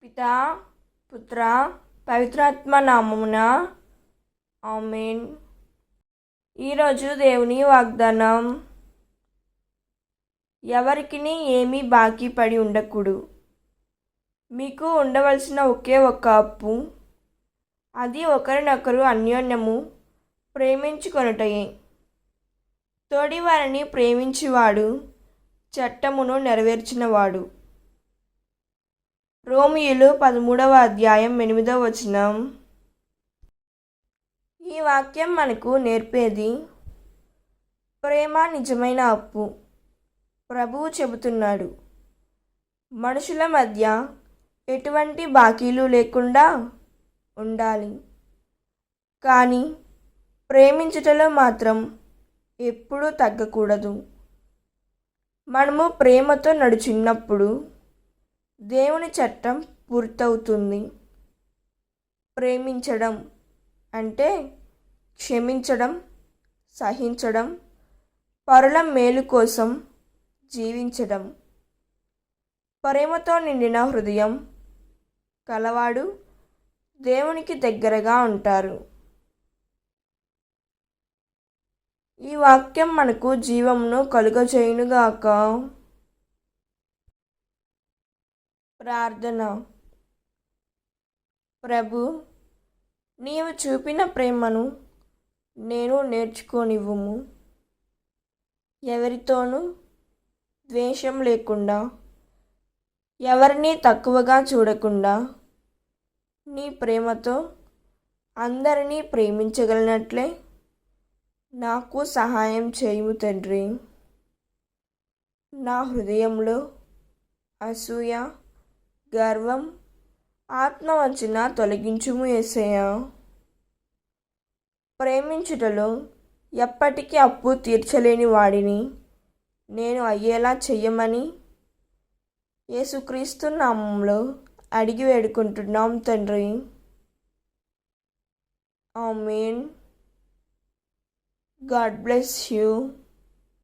పితా, పుత్ర, పవిత్రాత్మ నామమున ఆమేన్. ఈరోజు దేవుని వాగ్దానం. ఎవరికిని ఏమీ బాకీ పడి ఉండకూడదు. మీకు ఉండవలసిన ఒకే ఒక్క అప్పు, అది ఒకరినొకరు అన్యోన్యము ప్రేమించుకొనుటయే. తోడివారిని ప్రేమించువాడు చట్టమును నెరవేర్చినవాడు. రోమీయులు 13:8. ఈ వాక్యం మనకు నేర్పేది ప్రేమ నిజమైన అప్పు. ప్రభువు చెబుతున్నాడు, మనుషుల మధ్య ఎటువంటి బాకీలు లేకుండా ఉండాలి, కానీ ప్రేమించుటలో మాత్రం ఎప్పుడూ తగ్గకూడదు. మనము ప్రేమతో నడుచున్నప్పుడు దేవుని చట్టం పూర్తవుతుంది. ప్రేమించడం అంటే క్షమించడం, సహించడం, పరుల మేలు కోసం జీవించడం. ప్రేమతో నిండిన హృదయం కలవాడు దేవునికి దగ్గరగా ఉంటారు. ఈ వాక్యం మనకు జీవమును కలుగజేయునుగాక. ప్రార్థన. ప్రభు, నీవు చూపిన ప్రేమను నేను నేర్చుకోనివ్వుము. ఎవరితోనూ ద్వేషం లేకుండా, ఎవరిని తక్కువగా చూడకుండా, నీ ప్రేమతో అందరినీ ప్రేమించగలిగినట్లే నాకు సహాయం చేయుము తండ్రి. నా హృదయంలో అసూయ, గర్వం, ఆత్మవంచన తొలగించుము యేసయ్యా. ప్రేమించుటలో ఎప్పటికీ అప్పు తీర్చలేని వాడిని నేను అయ్యేలా చెయ్యమని యేసుక్రీస్తు నామంలో అడిగి వేడుకుంటున్నాం తండ్రి. ఆమేన్. God bless you.